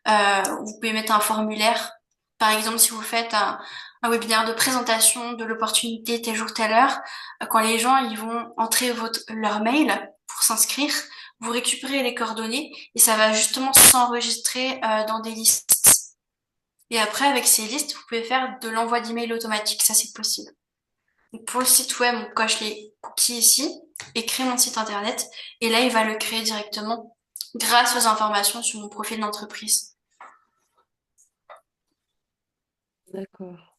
Vous pouvez mettre un formulaire. Par exemple, si vous faites un webinaire de présentation de l'opportunité tel jour, telle heure, quand les gens ils vont entrer leur mail pour s'inscrire, vous récupérez les coordonnées et ça va justement s'enregistrer dans des listes. Et après, avec ces listes, vous pouvez faire de l'envoi d'email automatique. Ça, c'est possible. Donc, pour le site web, on coche les cookies ici et crée mon site internet. Et là, il va le créer directement grâce aux informations sur mon profil d'entreprise. D'accord.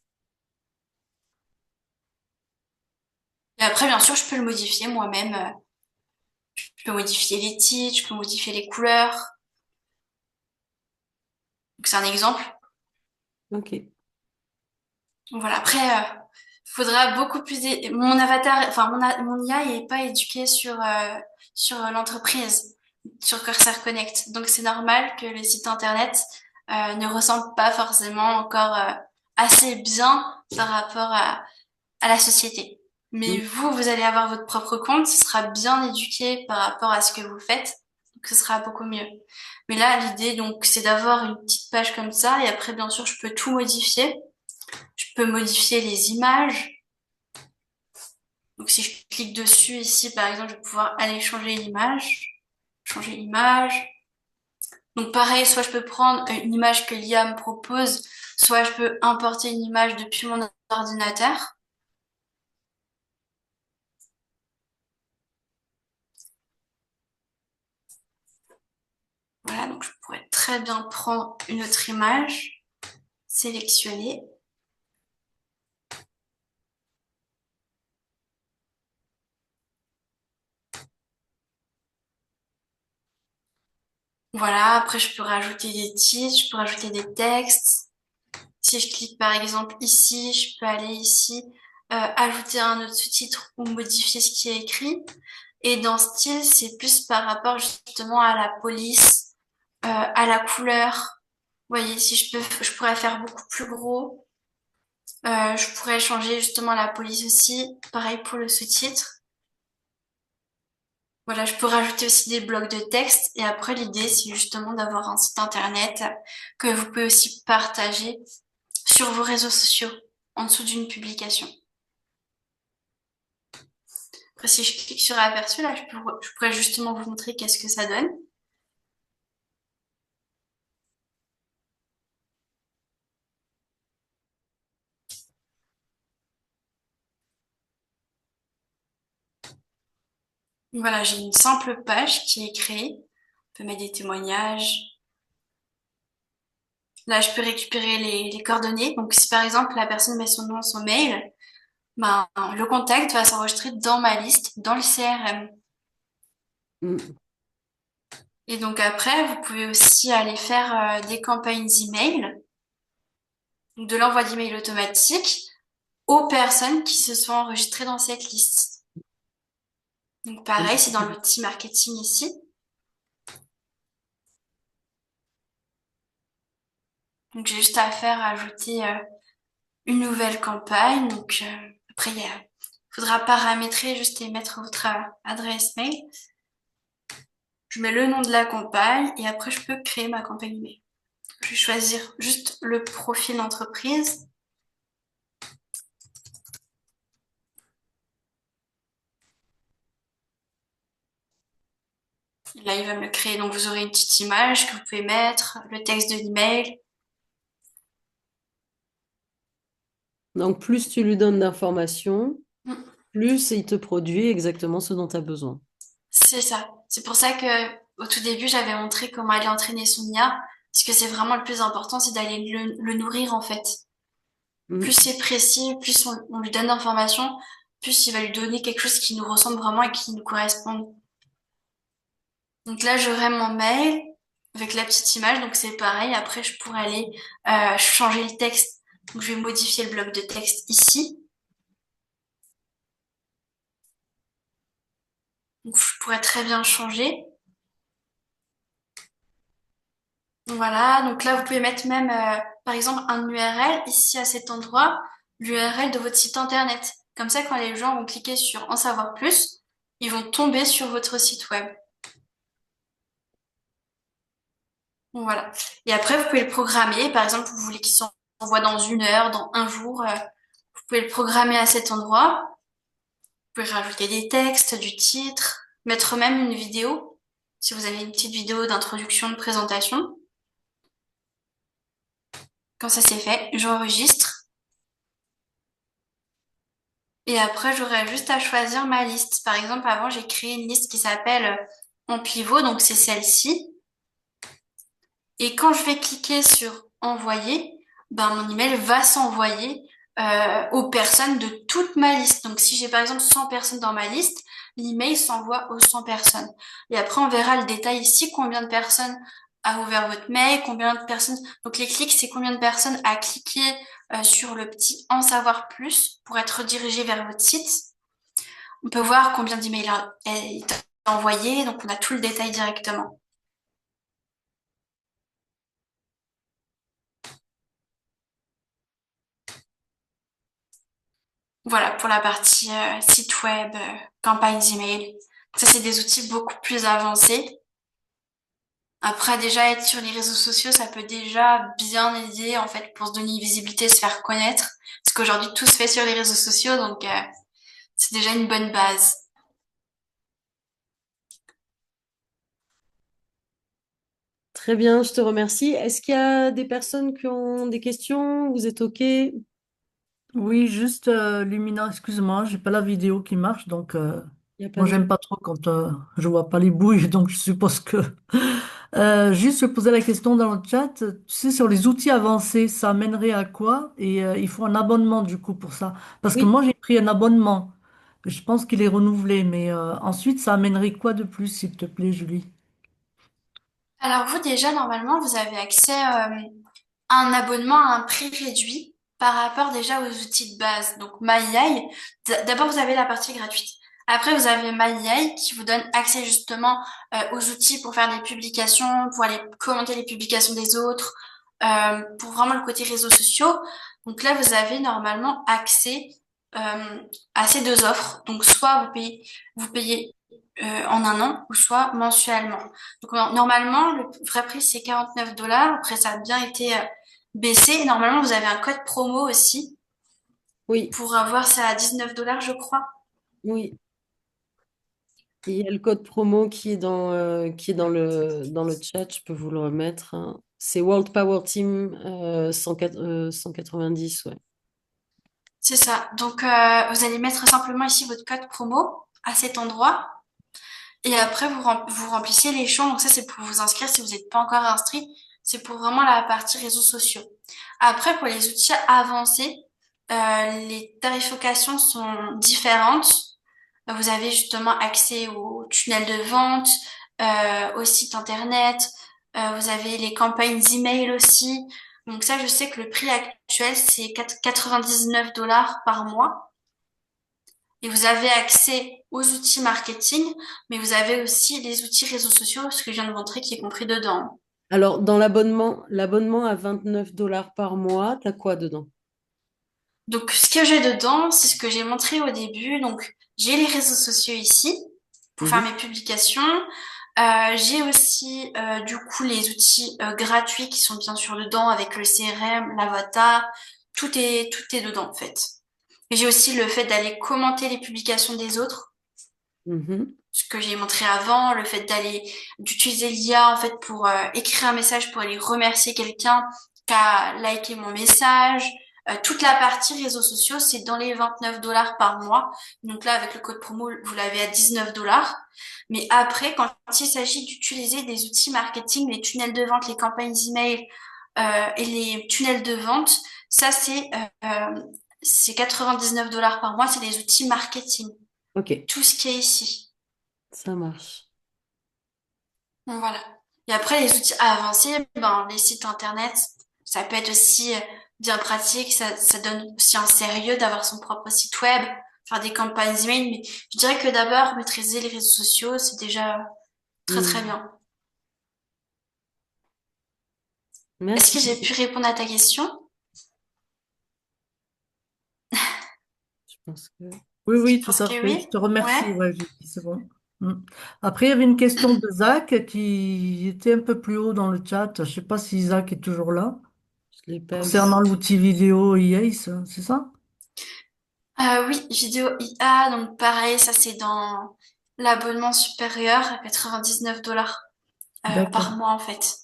Et après, bien sûr, je peux le modifier moi-même. Je peux modifier les titres, je peux modifier les couleurs. Donc, c'est un exemple. Ok. Donc, voilà. Après, faudra beaucoup plus. Mon avatar, enfin, mon IA, il est pas éduqué sur l'entreprise, sur Corsair Connect. Donc, c'est normal que le site internet ne ressemble pas forcément encore assez bien par rapport à la société. Mais Mm. vous, vous allez avoir votre propre compte, ce sera bien éduqué par rapport à ce que vous faites, donc ce sera beaucoup mieux. Mais là, l'idée, donc, c'est d'avoir une petite page comme ça, et après, bien sûr, je peux tout modifier. Je peux modifier les images. Donc, si je clique dessus ici, par exemple, je vais pouvoir aller changer l'image. Changer l'image. Donc, pareil, soit je peux prendre une image que l'IA me propose, soit je peux importer une image depuis mon ordinateur. Voilà, donc je pourrais très bien prendre une autre image, sélectionner. Voilà, après je peux rajouter des titres, je peux rajouter des textes. Si je clique par exemple ici, je peux aller ici, ajouter un autre sous-titre ou modifier ce qui est écrit. Et dans style, c'est plus par rapport justement à la police, à la couleur. Vous voyez, si je pourrais faire beaucoup plus gros. Je pourrais changer justement la police aussi. Pareil pour le sous-titre. Voilà, je peux rajouter aussi des blocs de texte. Et après, l'idée, c'est justement d'avoir un site internet que vous pouvez aussi partager sur vos réseaux sociaux en dessous d'une publication. Après, si je clique sur aperçu, là, je pourrais justement vous montrer qu'est-ce que ça donne. Voilà, j'ai une simple page qui est créée. On peut mettre des témoignages. Là, je peux récupérer les coordonnées. Donc, si par exemple la personne met son nom, son mail, ben, le contact va s'enregistrer dans ma liste, dans le CRM. Mm. Et donc après, vous pouvez aussi aller faire des campagnes email, donc de l'envoi d'email automatique aux personnes qui se sont enregistrées dans cette liste. Donc pareil, c'est dans l'outil marketing ici. Donc j'ai juste à faire ajouter une nouvelle campagne. Donc après, faudra paramétrer juste et mettre votre adresse mail. Je mets le nom de la campagne et après je peux créer ma campagne email. Je vais choisir juste le profil d'entreprise. Là, il va me le créer. Donc, vous aurez une petite image que vous pouvez mettre, le texte de l'email. Donc, plus tu lui donnes d'informations, Mm. plus il te produit exactement ce dont tu as besoin. C'est ça. C'est pour ça que, au tout début, j'avais montré comment aller entraîner son IA. Parce que c'est vraiment le plus important, c'est d'aller le nourrir, en fait. Plus Mm. c'est précis, plus on lui donne d'informations, plus il va lui donner quelque chose qui nous ressemble vraiment et qui nous correspond. Donc là, j'aurai mon mail avec la petite image. Donc c'est pareil. Après, je pourrais aller changer le texte. Donc je vais modifier le bloc de texte ici. Donc je pourrais très bien changer. Voilà. Donc là, vous pouvez mettre même, par exemple, un URL ici à cet endroit, l'URL de votre site internet. Comme ça, quand les gens vont cliquer sur En savoir plus, ils vont tomber sur votre site web. Voilà. Et après, vous pouvez le programmer. Par exemple, vous voulez qu'il s'envoie dans 1 heure, dans un jour. Vous pouvez le programmer à cet endroit. Vous pouvez rajouter des textes, du titre, mettre même une vidéo, si vous avez une petite vidéo d'introduction, de présentation. Quand ça c'est fait, j'enregistre. Et après, j'aurai juste à choisir ma liste. Par exemple, avant, j'ai créé une liste qui s'appelle en pivot, donc c'est celle-ci. Et quand je vais cliquer sur envoyer, ben, mon email va s'envoyer aux personnes de toute ma liste. Donc si j'ai par exemple 100 personnes dans ma liste, l'email s'envoie aux 100 personnes. Et après, on verra le détail ici, combien de personnes a ouvert votre mail, combien de personnes... Donc les clics, c'est combien de personnes a cliqué sur le petit en savoir plus pour être redirigé vers votre site. On peut voir combien d'emails est envoyé, donc on a tout le détail directement. Voilà, pour la partie site web, campagnes email. Ça, c'est des outils beaucoup plus avancés. Après, déjà, être sur les réseaux sociaux, ça peut déjà bien aider, en fait, pour se donner une visibilité, se faire connaître. Parce qu'aujourd'hui, tout se fait sur les réseaux sociaux, donc c'est déjà une bonne base. Très bien, je te remercie. Est-ce qu'il y a des personnes qui ont des questions? Vous êtes OK? Il Oui, juste Lumina, excuse-moi, j'ai pas la vidéo qui marche, donc n'y a pas moi de... j'aime pas trop quand je vois pas les bouilles, donc je suppose que juste je posais la question dans le chat, tu sais, sur les outils avancés, ça mènerait à quoi? Et il faut un abonnement du coup pour ça, parce que Oui. moi j'ai pris un abonnement, je pense qu'il est renouvelé, mais ensuite ça amènerait quoi de plus, s'il te plaît, Julie? Alors vous, déjà, normalement, vous avez accès à un abonnement à un prix réduit par rapport déjà aux outils de base. Donc MyAI, d'abord vous avez la partie gratuite. Après vous avez MyAI qui vous donne accès justement aux outils pour faire des publications, pour aller commenter les publications des autres, pour vraiment le côté réseaux sociaux. Donc là vous avez normalement accès à ces deux offres. Donc soit vous payez en un an ou soit mensuellement. Donc normalement le vrai prix c'est 49 $. Après ça a bien été baissé. Et normalement, vous avez un code promo aussi Oui, pour avoir ça à 19 $, je crois. oui. Il y a le code promo qui est dans le chat, je peux vous le remettre, hein. C'est World Power Team 190, ouais. C'est ça. Donc, vous allez mettre simplement ici votre code promo à cet endroit. Et après, vous remplissez les champs. Donc ça, c'est pour vous inscrire si vous n'êtes pas encore inscrit. C'est pour vraiment la partie réseaux sociaux. Après, pour les outils avancés, les tarifications sont différentes. Vous avez justement accès au tunnel de vente, au site internet. Vous avez les campagnes email aussi. Donc ça, je sais que le prix actuel, c'est 99 $ par mois. Et vous avez accès aux outils marketing, mais vous avez aussi les outils réseaux sociaux, ce que je viens de montrer, qui est compris dedans. Alors, dans l'abonnement à 29 dollars par mois, t'as quoi dedans? Donc, ce que j'ai dedans, c'est ce que j'ai montré au début. Donc, j'ai les réseaux sociaux ici pour faire Mhm, mes publications. J'ai aussi, du coup, les outils gratuits qui sont bien sûr dedans avec le CRM, l'avatar. Tout est dedans, en fait. Et j'ai aussi le fait d'aller commenter les publications des autres, mhm, ce que j'ai montré avant, le fait d'utiliser l'IA, en fait, pour écrire un message pour aller remercier quelqu'un qui a liké mon message. Toute la partie réseaux sociaux, c'est dans les 29 $ par mois. Donc là, avec le code promo, vous l'avez à 19 $. Mais après, quand il s'agit d'utiliser des outils marketing, les tunnels de vente, les campagnes email et les tunnels de vente, ça c'est 99 $ par mois, c'est les outils marketing. ok, Tout ce qui est ici. ça marche. Donc voilà. Et après, les outils avancés, ben, les sites internet, ça peut être aussi bien pratique, ça donne aussi un sérieux d'avoir son propre site web, faire des campagnes email, mais je dirais que d'abord, maîtriser les réseaux sociaux, c'est déjà très très Mm. bien. Est-ce Merci. que j'ai pu répondre à ta question? Je pense que... Oui, Je oui, tout pense à que fait. Je oui. te Ouais. remercie. Ouais, Julie, c'est bon. Mm. Après, il y avait une question de Zach qui était un peu plus haut dans le chat. Je ne sais pas si Zach est toujours là. Je ne l'ai pas vu. Concernant l'outil vidéo EASE, c'est ça? Oui, vidéo IA, donc pareil, ça c'est dans l'abonnement supérieur à 99 $ D'accord. par mois en fait.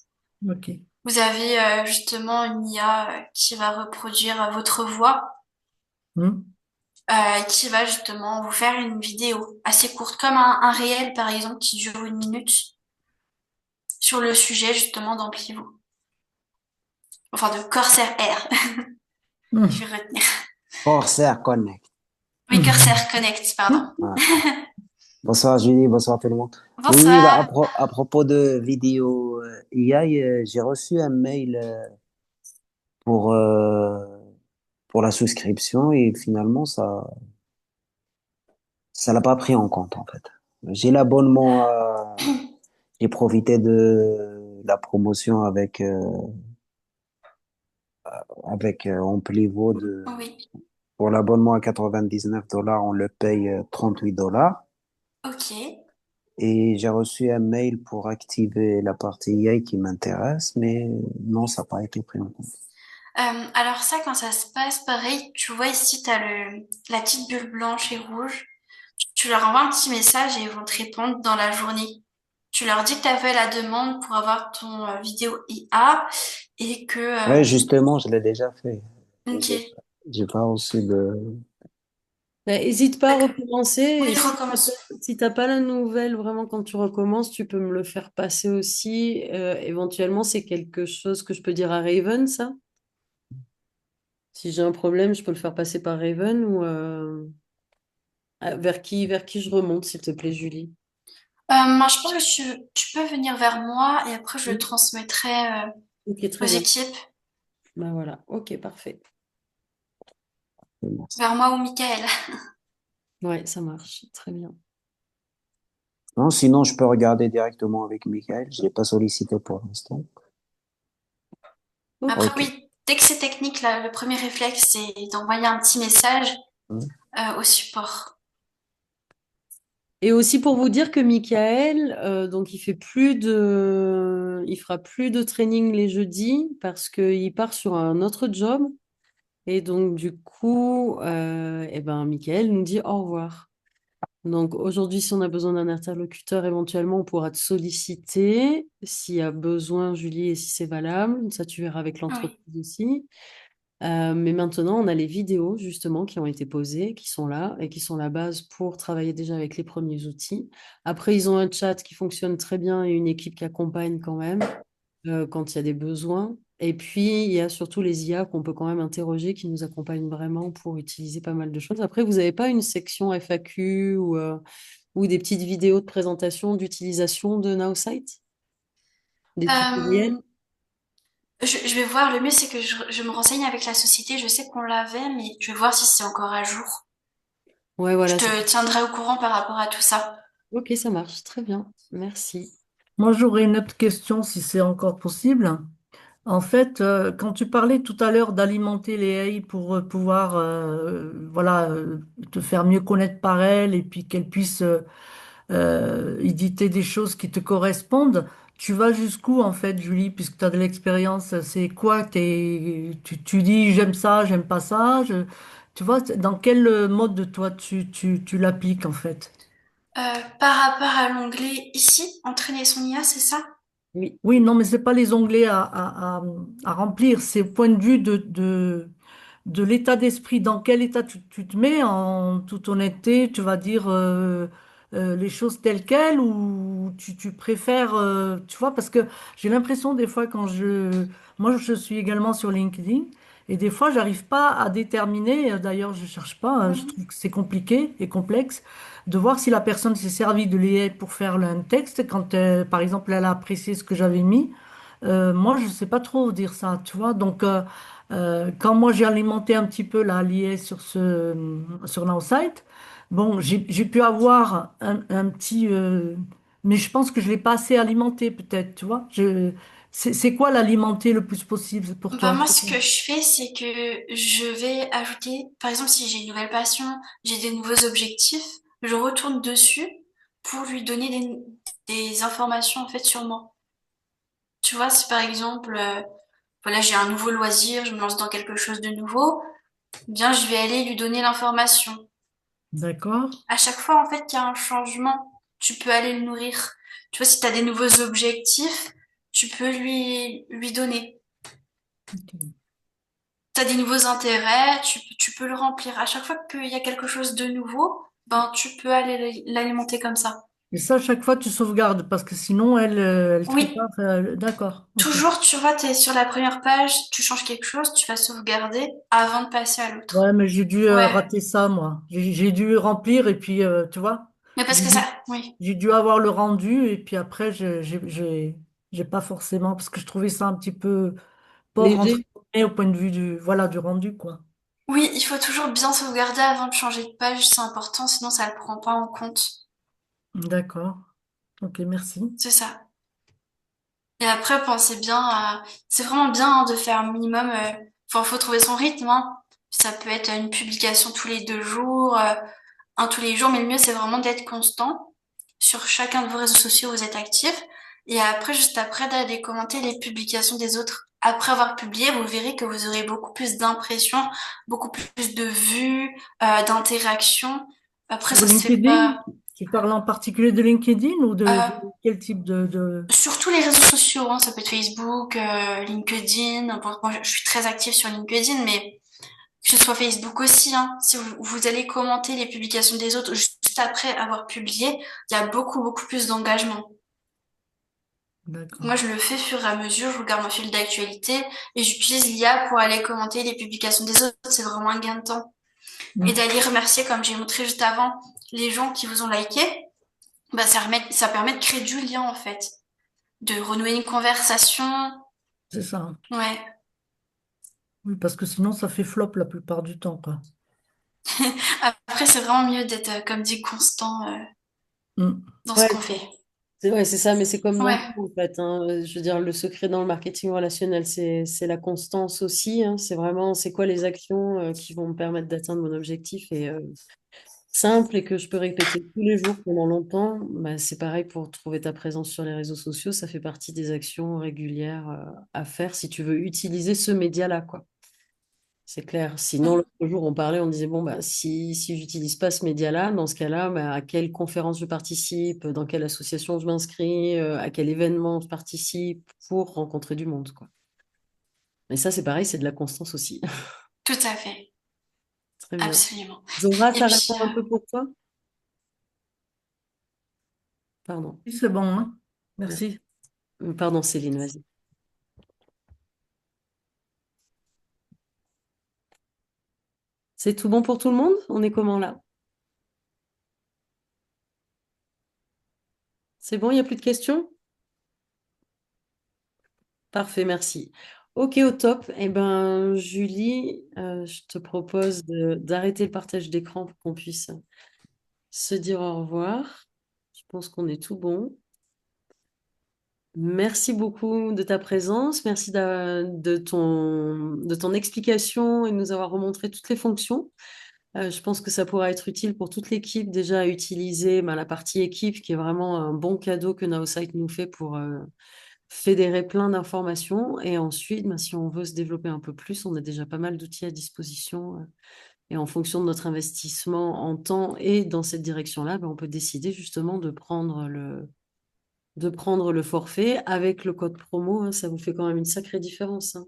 Ok. Vous avez justement une IA qui va reproduire votre voix, Mm. qui va justement vous faire une vidéo assez courte, comme un réel par exemple, qui dure 1 minute, sur le sujet justement d'Amplifo. Enfin de Corsair Air, je Mm. vais retenir. Corsair Connect. Oui, Corsair Connect, pardon. Ouais. Bonsoir Julie, bonsoir tout le monde. Oui, oui, bah, Bonsoir. à propos de vidéo IA, j'ai reçu un mail pour, euh, pour la souscription et finalement, ça l'a pas pris en compte en fait. J'ai l'abonnement, j'ai profité de la promotion avec Amplivo Oui, pour l'abonnement à 99 dollars, on le paye 38 dollars. ok. Et j'ai reçu un mail pour activer la partie IA qui m'intéresse, mais non, ça n'a pas été pris en compte. Alors ça, quand ça se passe, pareil, tu vois ici, tu as la petite bulle blanche et rouge. Tu leur envoies un petit message et ils vont te répondre dans la journée. Tu leur dis que tu as fait la demande pour avoir ton vidéo IA et que... Ouais, justement, je l'ai déjà fait. ok, J'ai pas reçu de... N'hésite pas à d'accord. recommencer. Oui, Et je si recommence. t'as pas la nouvelle, vraiment, quand tu recommences, tu peux me le faire passer aussi. Éventuellement, c'est quelque chose que je peux dire à Raven, ça. Si j'ai un problème, je peux le faire passer par Raven ou vers qui je remonte, s'il te plaît, Julie. Moi, je pense que tu peux venir vers moi et après je le Oui. transmettrai Ok, aux très bien. équipes. Ben voilà, ok, parfait. Merci. Vers moi ou Michael. Ouais, ça marche. Très bien. Non, sinon, je peux regarder directement avec Michael. Je l'ai pas sollicité pour l'instant. Après, Ok. Ok. oui, dès que c'est technique, là, le premier réflexe, c'est d'envoyer un petit message Hmm. au support. Et aussi pour vous dire que Michael, donc il fera plus de training les jeudis parce qu'il part sur un autre job. Et donc du coup, eh ben, Michael nous dit au revoir. Donc aujourd'hui, si on a besoin d'un interlocuteur, éventuellement, on pourra te solliciter s'il y a besoin, Julie, et si c'est valable. Ça, tu verras avec Oui. l'entreprise aussi. Mais maintenant, on a les vidéos justement qui ont été posées, qui sont là et qui sont la base pour travailler déjà avec les premiers outils. Après, ils ont un chat qui fonctionne très bien et une équipe qui accompagne quand même quand il y a des besoins. Et puis, il y a surtout les IA qu'on peut quand même interroger, qui nous accompagnent vraiment pour utiliser pas mal de choses. Après, vous n'avez pas une section FAQ ou des petites vidéos de présentation d'utilisation de Nowsite, des Euh, tutoriels? je vais voir. Le mieux, c'est que je me renseigne avec la société. Je sais qu'on l'avait, mais je vais voir si c'est encore à jour. Ouais, Je voilà, te tiendrai au courant par rapport à tout ça. ok, ça marche. Très bien. Merci. Moi, j'aurais une autre question si c'est encore possible. En fait, quand tu parlais tout à l'heure d'alimenter les AI pour pouvoir voilà, te faire mieux connaître par elles et puis qu'elles puissent éditer des choses qui te correspondent, tu vas jusqu'où en fait, Julie, puisque tu as de l'expérience? C'est quoi tu dis j'aime ça, j'aime pas ça. Tu vois, dans quel mode de toi tu l'appliques en fait? Par rapport à l'onglet ici, entraîner son IA, c'est ça? Oui. Oui, non, mais c'est pas les onglets à remplir, c'est au point de vue de l'état d'esprit. Dans quel état tu te mets en toute honnêteté? Tu vas dire les choses telles quelles ou tu préfères, tu vois, parce que j'ai l'impression des fois moi je suis également sur LinkedIn et des fois j'arrive pas à déterminer, d'ailleurs je cherche pas, je Mhm. trouve que c'est compliqué et complexe de voir si la personne s'est servie de l'IA pour faire un texte quand par exemple elle a apprécié ce que j'avais mis. Moi, je sais pas trop dire ça, tu vois. Donc, quand moi j'ai alimenté un petit peu la liée sur Nowsite, bon, j'ai pu avoir un petit, mais je pense que je l'ai pas assez alimenté peut-être, tu vois. C'est quoi l'alimenter le plus possible pour Bah, toi? moi, ce que je fais, c'est que je vais ajouter, par exemple, si j'ai une nouvelle passion, j'ai des nouveaux objectifs, je retourne dessus pour lui donner des informations, en fait, sur moi. Tu vois, si par exemple, voilà, j'ai un nouveau loisir, je me lance dans quelque chose de nouveau, eh bien, je vais aller lui donner l'information. D'accord? À chaque fois, en fait, qu'il y a un changement, tu peux aller le nourrir. Tu vois, si tu as des nouveaux objectifs, tu peux lui donner. Ok. Tu as des nouveaux intérêts, tu peux le remplir. À chaque fois qu'il y a quelque chose de nouveau, ben, tu peux aller l'alimenter comme ça. Et ça, à chaque fois, tu sauvegardes parce que sinon, elle ferait pas. Oui, D'accord. Ok. toujours, tu vois, tu es sur la première page, tu changes quelque chose, tu vas sauvegarder avant de passer à l'autre. Ouais, mais j'ai dû Ouais. rater ça, moi. J'ai dû remplir et puis, tu vois, Mais parce j'ai que ça, dû, oui. j'ai dû avoir le rendu et puis après, j'ai pas forcément, parce que je trouvais ça un petit peu pauvre entre Léger. guillemets au point de vue voilà, du rendu, quoi. Oui, il faut toujours bien sauvegarder avant de changer de page, c'est important, sinon ça le prend pas en compte. D'accord. Ok, merci. C'est ça. Et après, pensez bien à... C'est vraiment bien hein, de faire un minimum... Enfin, faut trouver son rythme. Hein. Ça peut être une publication tous les 2 jours, un tous les jours, mais le mieux, c'est vraiment d'être constant. Sur chacun de vos réseaux sociaux, vous êtes actif. Et après, juste après, d'aller commenter les publications des autres. Après avoir publié, vous verrez que vous aurez beaucoup plus d'impressions, beaucoup plus de vues, d'interactions. Après, Sur ça se fait LinkedIn, pas... tu parles en particulier de LinkedIn ou de Euh, quel type de... Sur tous les réseaux sociaux, hein, ça peut être Facebook, LinkedIn. Bon, moi, je suis très active sur LinkedIn, mais que ce soit Facebook aussi. Hein, si vous allez commenter les publications des autres juste après avoir publié, il y a beaucoup, beaucoup plus d'engagement. D'accord. Moi, je le fais au fur et à mesure, je regarde mon fil d'actualité et j'utilise l'IA pour aller commenter les publications des autres. C'est vraiment un gain de temps. Et Hmm. d'aller remercier, comme j'ai montré juste avant, les gens qui vous ont liké, bah, ça permet de créer du lien, en fait. De renouer une conversation. C'est ça. Ouais. Oui, parce que sinon, ça fait flop la plupart du temps, quoi. Après, c'est vraiment mieux d'être, comme dit, constant Mm. dans ce Ouais, qu'on fait. ouais, c'est ça, mais c'est comme dans Ouais, tout, en fait, hein. Je veux dire, le secret dans le marketing relationnel, c'est la constance aussi, hein. C'est vraiment, c'est quoi les actions qui vont me permettre d'atteindre mon objectif et simple et que je peux répéter tous les jours pendant longtemps. Bah, c'est pareil pour trouver ta présence sur les réseaux sociaux, ça fait partie des actions régulières à faire si tu veux utiliser ce média-là, quoi. C'est clair. Sinon, l'autre jour, on parlait, on disait, bon, bah, si j'utilise pas ce média-là, dans ce cas-là, bah, à quelle conférence je participe, dans quelle association je m'inscris, à quel événement je participe pour rencontrer du monde, quoi. Mais ça, c'est pareil, c'est de la constance aussi. tout à fait, Très bien. absolument. Zora, Et ça puis, répond un peu pour toi? Pardon. Oui, c'est bon, hein. Merci. Pardon, Céline, vas-y. C'est tout bon pour tout le monde? On est comment là? C'est bon, il n'y a plus de questions? Parfait, merci. Ok, au top. Eh ben, Julie, je te propose d'arrêter le partage d'écran pour qu'on puisse se dire au revoir. Je pense qu'on est tout bon. Merci beaucoup de ta présence. Merci de ton explication et de nous avoir remontré toutes les fonctions. Je pense que ça pourra être utile pour toute l'équipe déjà à utiliser la partie équipe qui est vraiment un bon cadeau que Naosite nous fait pour fédérer plein d'informations. Et ensuite, si on veut se développer un peu plus, on a déjà pas mal d'outils à disposition. Et en fonction de notre investissement en temps et dans cette direction-là, on peut décider justement de prendre le forfait avec le code promo, hein. Ça vous fait quand même une sacrée différence, hein.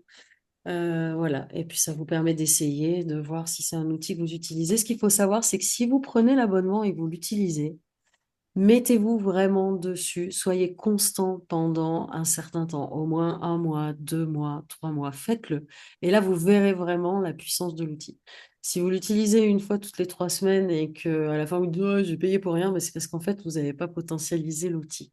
Voilà. Et puis ça vous permet d'essayer, de voir si c'est un outil que vous utilisez. Ce qu'il faut savoir, c'est que si vous prenez l'abonnement et que vous l'utilisez, mettez-vous vraiment dessus, soyez constant pendant un certain temps, au moins un mois, 2 mois, 3 mois, faites-le. Et là, vous verrez vraiment la puissance de l'outil. Si vous l'utilisez une fois toutes les 3 semaines et que à la fin vous dites oh, j'ai payé pour rien, mais c'est parce qu'en fait vous n'avez pas potentialisé l'outil.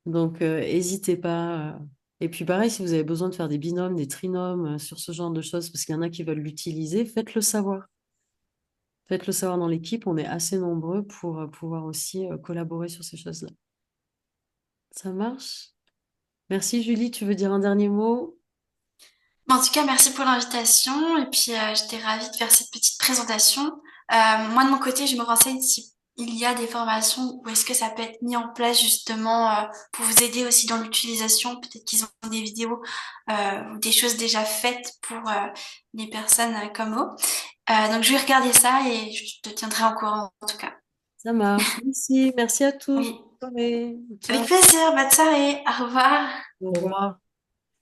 Donc n'hésitez pas. Et puis pareil, si vous avez besoin de faire des binômes, des trinômes sur ce genre de choses, parce qu'il y en a qui veulent l'utiliser, faites-le savoir. Faites-le savoir dans l'équipe, on est assez nombreux pour pouvoir aussi collaborer sur ces choses-là. Ça marche? Merci Julie, tu veux dire un dernier mot? en tout cas, merci pour l'invitation. Et puis, j'étais ravie de faire cette petite présentation. Moi, de mon côté, je me renseigne si il y a des formations où est-ce que ça peut être mis en place justement pour vous aider aussi dans l'utilisation. Peut-être qu'ils ont des vidéos ou des choses déjà faites pour les personnes comme vous. Donc, je vais regarder ça et je te tiendrai au courant en tout cas. Ça marche. Merci, merci à tous. Oui, Bonne soirée. avec Ciao. plaisir. Bonne soirée. Au revoir. Au Au revoir. revoir.